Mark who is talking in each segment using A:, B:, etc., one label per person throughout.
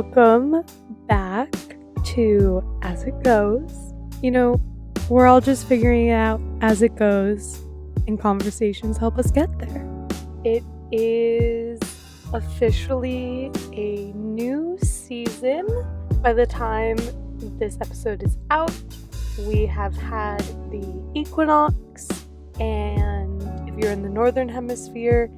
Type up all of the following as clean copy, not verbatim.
A: Welcome back to As It Goes. We're all just figuring it out as it goes, and conversations help us get there. It is officially a new season. By the time this episode is out, we have had the equinox, and if you're in the northern hemisphere,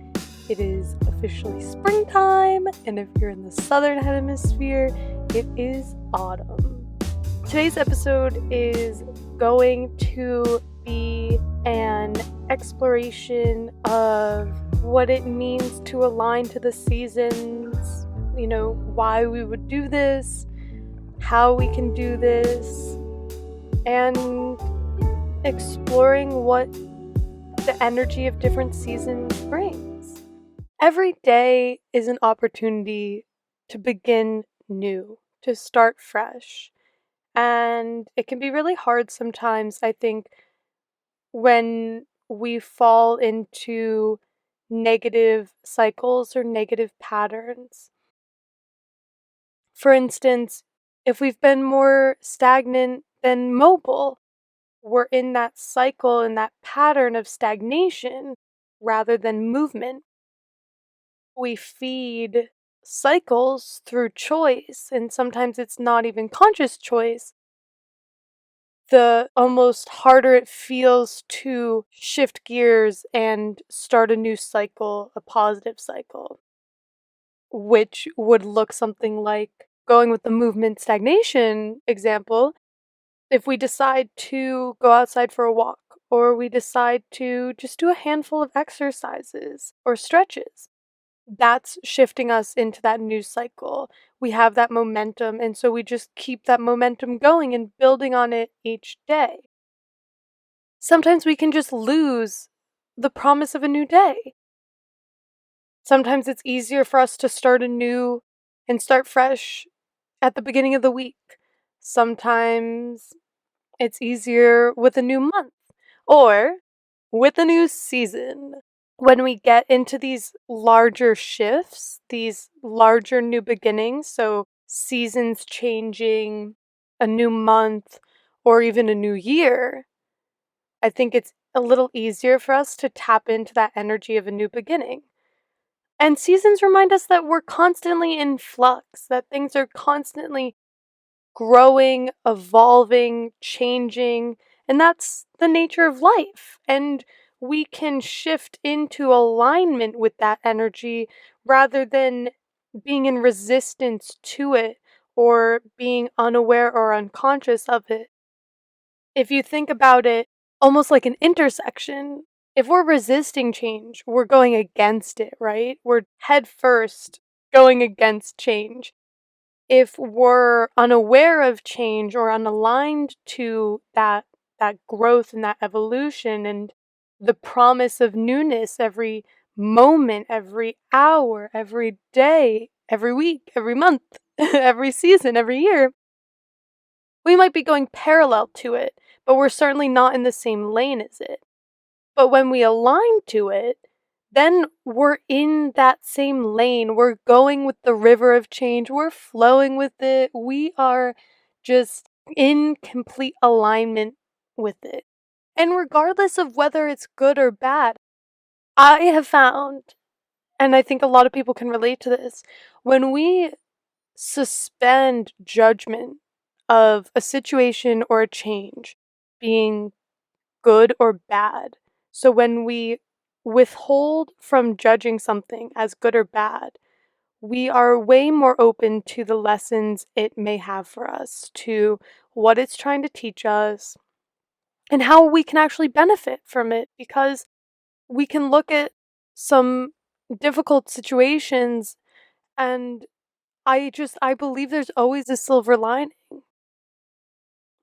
A: it is officially springtime, and if you're in the southern hemisphere, it is autumn. Today's episode is going to be an exploration of what it means to align to the seasons, why we would do this, how we can do this, and exploring what the energy of different seasons brings. Every day is an opportunity to begin new, to start fresh. And it can be really hard sometimes, I think, when we fall into negative cycles or negative patterns. For instance, if we've been more stagnant than mobile, we're in that cycle and that pattern of stagnation rather than movement. We feed cycles through choice, and sometimes it's not even conscious choice. The almost harder it feels to shift gears and start a new cycle, a positive cycle, which would look something like, going with the movement stagnation example, if we decide to go outside for a walk, or we decide to just do a handful of exercises or stretches, that's shifting us into that new cycle. We have that momentum, and so we just keep that momentum going and building on it each day. Sometimes we can just lose the promise of a new day. Sometimes it's easier for us to start anew and start fresh at the beginning of the week. Sometimes it's easier with a new month or with a new season. When we get into these larger shifts, these larger new beginnings, so seasons changing, a new month, or even a new year, I think it's a little easier for us to tap into that energy of a new beginning. And seasons remind us that we're constantly in flux, that things are constantly growing, evolving, changing, and that's the nature of life. And we can shift into alignment with that energy rather than being in resistance to it or being unaware or unconscious of it. If you think about it almost like an intersection, if we're resisting change, we're going against it, right? We're head first going against change. If we're unaware of change or unaligned to that growth and that evolution and the promise of newness every moment, every hour, every day, every week, every month, every season, every year, we might be going parallel to it, but we're certainly not in the same lane as it. But when we align to it, then we're in that same lane. We're going with the river of change. We're flowing with it. We are just in complete alignment with it. And regardless of whether it's good or bad, I have found, and I think a lot of people can relate to this, when we suspend judgment of a situation or a change being good or bad, so when we withhold from judging something as good or bad, we are way more open to the lessons it may have for us, to what it's trying to teach us, and how we can actually benefit from it, because we can look at some difficult situations and I believe there's always a silver lining.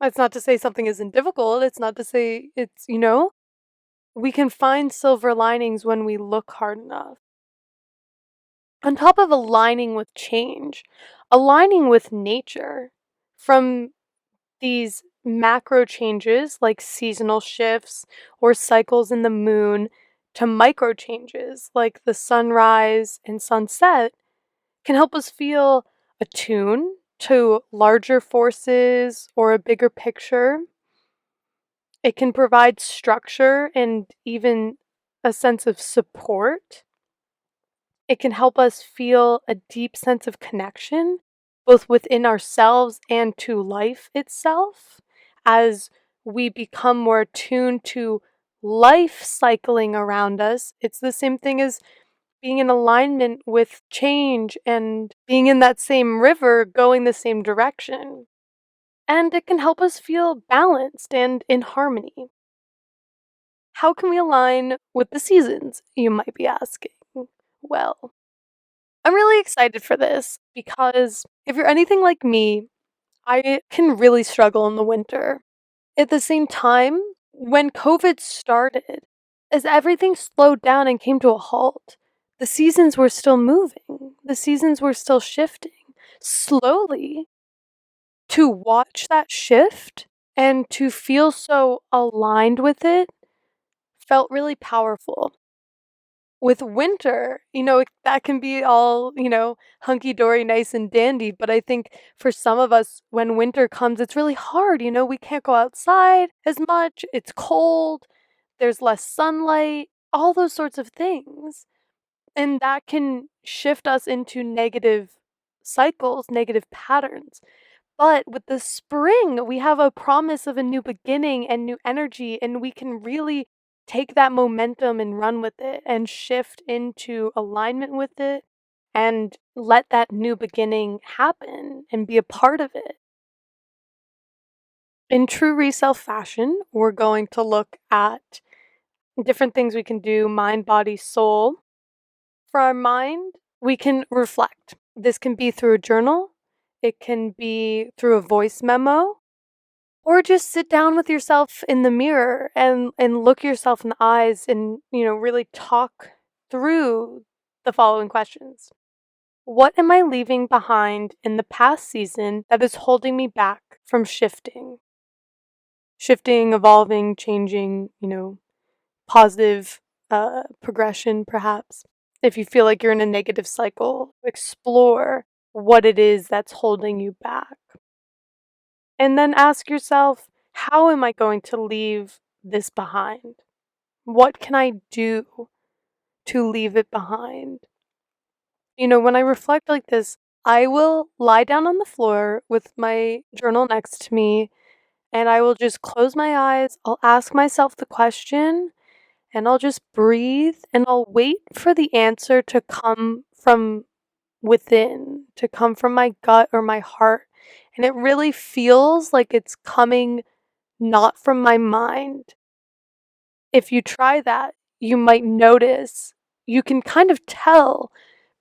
A: That's not to say something isn't difficult. It's not to say we can find silver linings when we look hard enough. On top of aligning with change, aligning with nature, from these macro changes like seasonal shifts or cycles in the moon to micro changes like the sunrise and sunset, can help us feel attune to larger forces or a bigger picture. It can provide structure and even a sense of support. It can help us feel a deep sense of connection, both within ourselves and to life itself, as we become more attuned to life cycling around us. It's the same thing as being in alignment with change and being in that same river going the same direction. And it can help us feel balanced and in harmony. How can we align with the seasons, you might be asking? Well, I'm really excited for this because if you're anything like me, I can really struggle in the winter. At the same time, when COVID started, as everything slowed down and came to a halt, the seasons were still moving, the seasons were still shifting. Slowly, to watch that shift and to feel so aligned with it felt really powerful. With winter, that can be all, hunky dory, nice and dandy. But I think for some of us, when winter comes, it's really hard. We can't go outside as much. It's cold. There's less sunlight, all those sorts of things. And that can shift us into negative cycles, negative patterns. But with the spring, we have a promise of a new beginning and new energy, and we can really take that momentum and run with it and shift into alignment with it and let that new beginning happen and be a part of it. In true resale fashion, we're going to look at different things we can do mind, body, soul. For our mind, we can reflect. This can be through a journal, it can be through a voice memo, or just sit down with yourself in the mirror and look yourself in the eyes and, really talk through the following questions. What am I leaving behind in the past season that is holding me back from shifting? Shifting, evolving, changing, positive progression, perhaps. If you feel like you're in a negative cycle, explore what it is that's holding you back. And then ask yourself, how am I going to leave this behind? What can I do to leave it behind? When I reflect like this, I will lie down on the floor with my journal next to me and I will just close my eyes. I'll ask myself the question and I'll just breathe and I'll wait for the answer to come from within, to come from my gut or my heart. And it really feels like it's coming not from my mind. If you try that, you might notice, you can kind of tell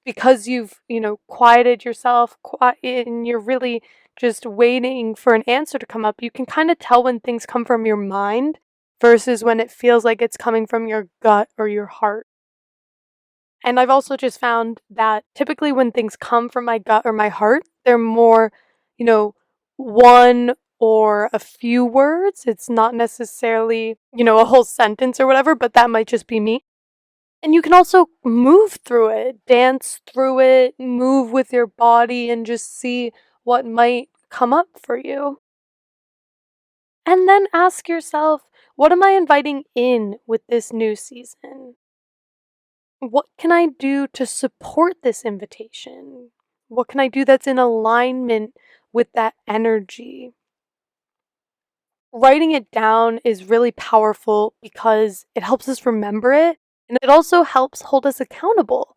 A: because you've, quieted yourself and you're really just waiting for an answer to come up. You can kind of tell when things come from your mind versus when it feels like it's coming from your gut or your heart. And I've also just found that typically when things come from my gut or my heart, they're more, one or a few words. It's not necessarily, a whole sentence or whatever, but that might just be me. And you can also move through it, dance through it, move with your body, and just see what might come up for you. And then ask yourself, what am I inviting in with this new season? What can I do to support this invitation? What can I do that's in alignment with that energy? Writing it down is really powerful because it helps us remember it, and it also helps hold us accountable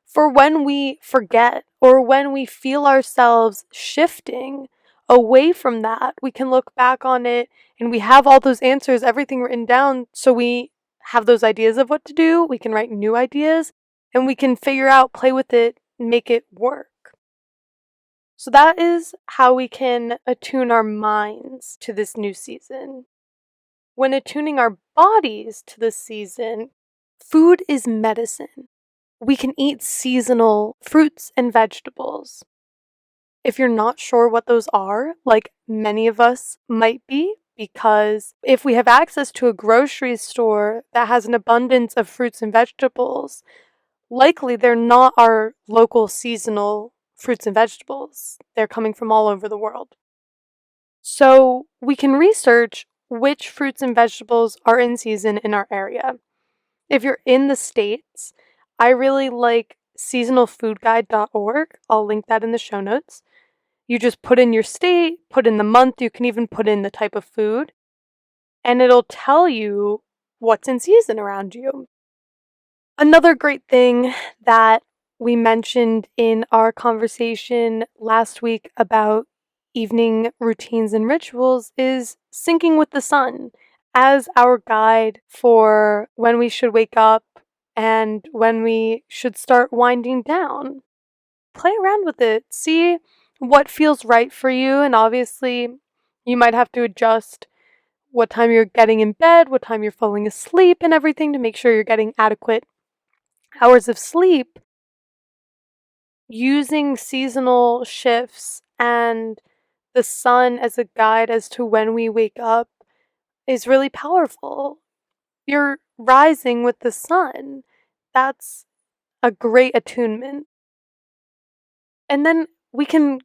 A: for when we forget or when we feel ourselves shifting away from that. We can look back on it and we have all those answers, everything written down, so we have those ideas of what to do. We can write new ideas and we can figure out, play with it, make it work. So that is how we can attune our minds to this new season. When attuning our bodies to this season, food is medicine. We can eat seasonal fruits and vegetables. If you're not sure what those are, like many of us might be, because if we have access to a grocery store that has an abundance of fruits and vegetables, likely they're not our local seasonal fruits and vegetables. They're coming from all over the world. So we can research which fruits and vegetables are in season in our area. If you're in the States, I really like seasonalfoodguide.org. I'll link that in the show notes. You just put in your state, put in the month, you can even put in the type of food, and it'll tell you what's in season around you. Another great thing that we mentioned in our conversation last week about evening routines and rituals is syncing with the sun as our guide for when we should wake up and when we should start winding down. Play around with it, see what feels right for you, and obviously you might have to adjust what time you're getting in bed, what time you're falling asleep, and everything to make sure you're getting adequate hours of sleep. Using seasonal shifts and the sun as a guide as to when we wake up is really powerful. You're rising with the sun. That's a great attunement. And then we can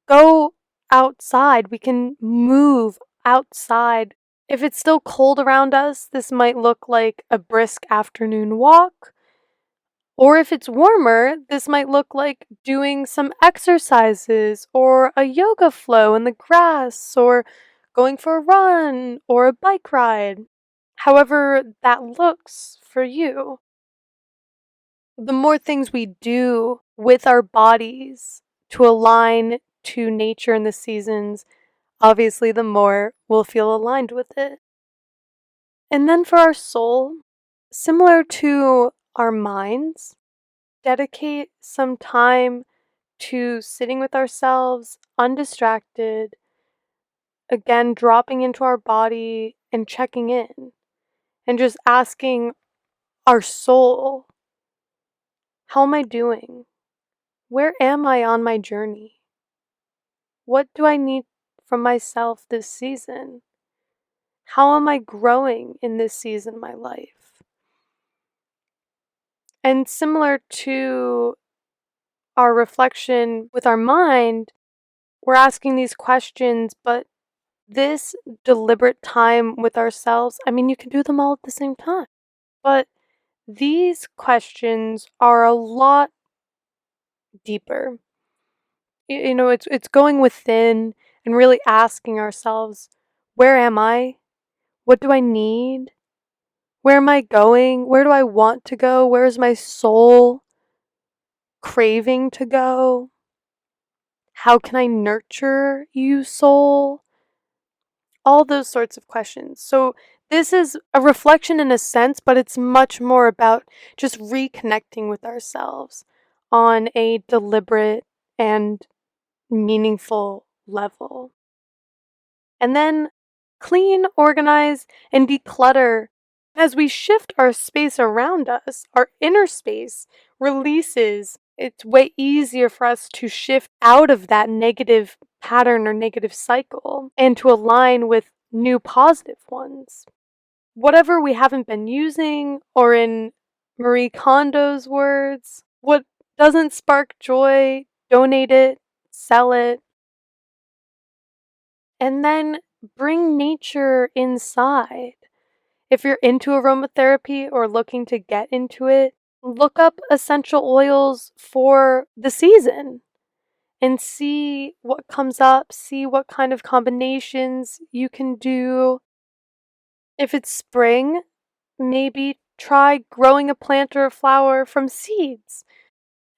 A: go outside, we can move outside. If it's still cold around us, this might look like a brisk afternoon walk. Or if it's warmer, this might look like doing some exercises or a yoga flow in the grass or going for a run or a bike ride. However that looks for you. The more things we do with our bodies to align to nature and the seasons, obviously the more we'll feel aligned with it. And then for our soul, similar to our minds, dedicate some time to sitting with ourselves, undistracted, again, dropping into our body and checking in, and just asking our soul, how am I doing? Where am I on my journey? What do I need from myself this season? How am I growing in this season of my life? And similar to our reflection with our mind, we're asking these questions, but this deliberate time with ourselves, I mean, you can do them all at the same time, but these questions are a lot deeper. It's going within and really asking ourselves, where am I? What do I need? Where am I going? Where do I want to go? Where is my soul craving to go? How can I nurture you, soul? All those sorts of questions. So this is a reflection in a sense, but it's much more about just reconnecting with ourselves on a deliberate and meaningful level. And then clean, organize, and declutter. As we shift our space around us, our inner space releases. It's way easier for us to shift out of that negative pattern or negative cycle and to align with new positive ones. Whatever we haven't been using, or in Marie Kondo's words, what doesn't spark joy, donate it, sell it. And then bring nature inside. If you're into aromatherapy or looking to get into it, look up essential oils for the season and see what comes up, see what kind of combinations you can do. If it's spring, maybe try growing a plant or a flower from seeds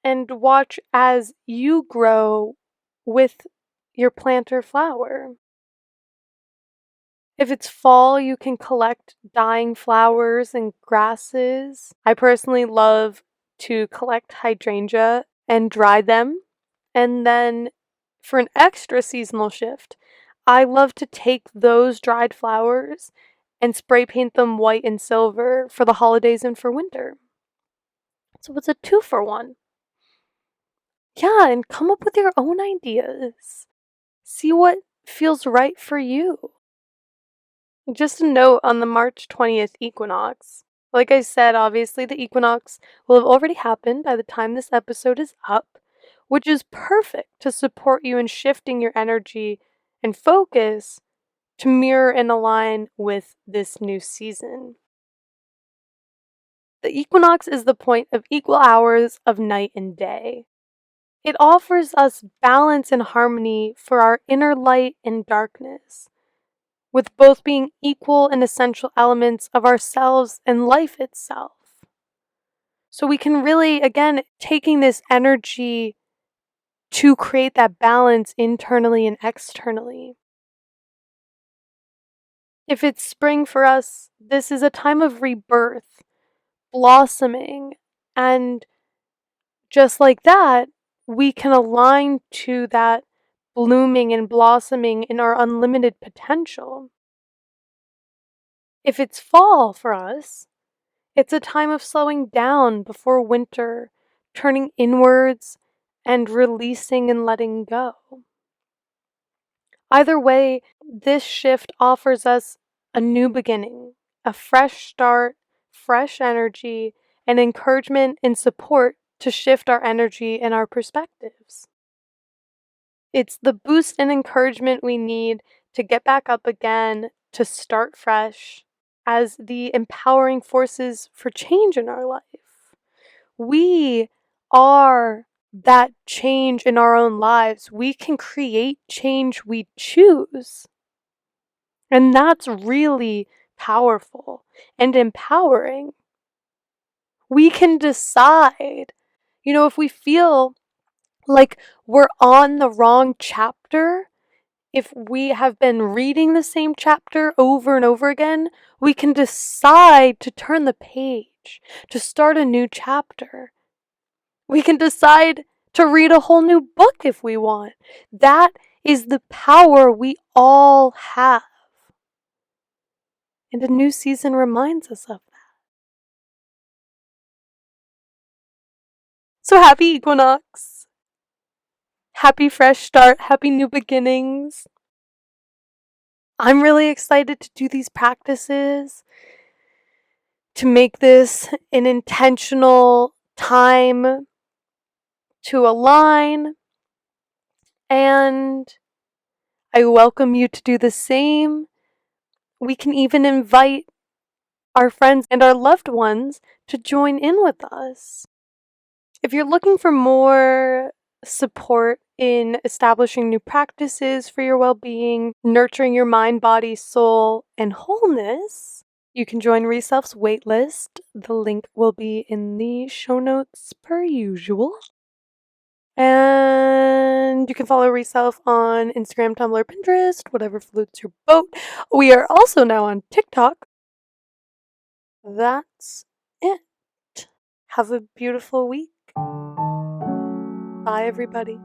A: and watch as you grow with your plant or flower. If it's fall, you can collect dying flowers and grasses. I personally love to collect hydrangea and dry them. And then for an extra seasonal shift, I love to take those dried flowers and spray paint them white and silver for the holidays and for winter. So it's a 2-for-1. Yeah, and come up with your own ideas. See what feels right for you. Just a note on the March 20th equinox. Like I said, obviously the equinox will have already happened by the time this episode is up. which is perfect to support you in shifting your energy and focus to mirror and align with this new season. The equinox is the point of equal hours of night and day. It offers us balance and harmony for our inner light and darkness, with both being equal and essential elements of ourselves and life itself. So we can really, again, taking this energy to create that balance internally and externally. If it's spring for us, this is a time of rebirth, blossoming, and just like that, we can align to that blooming and blossoming in our unlimited potential. If it's fall for us, it's a time of slowing down before winter, turning inwards, and releasing and letting go. Either way, this shift offers us a new beginning, a fresh start, fresh energy, and encouragement and support to shift our energy and our perspectives. It's the boost and encouragement we need to get back up again, to start fresh, as the empowering forces for change in our life. We are that change in our own lives. We can create change we choose. And that's really powerful and empowering. We can decide, if we feel like we're on the wrong chapter, if we have been reading the same chapter over and over again, we can decide to turn the page, to start a new chapter. We can decide to read a whole new book if we want. That is the power we all have. And a new season reminds us of that. So happy equinox. Happy fresh start. Happy new beginnings. I'm really excited to do these practices, to make this an intentional time to align, and I welcome you to do the same. We can even invite our friends and our loved ones to join in with us. If you're looking for more support in establishing new practices for your well-being, nurturing your mind, body, soul, and wholeness, you can join Reself's waitlist. The link will be in the show notes per usual. And you can follow Reself on Instagram, Tumblr, Pinterest, whatever floats your boat. We are also now on TikTok. That's it. Have a beautiful week. Bye, everybody.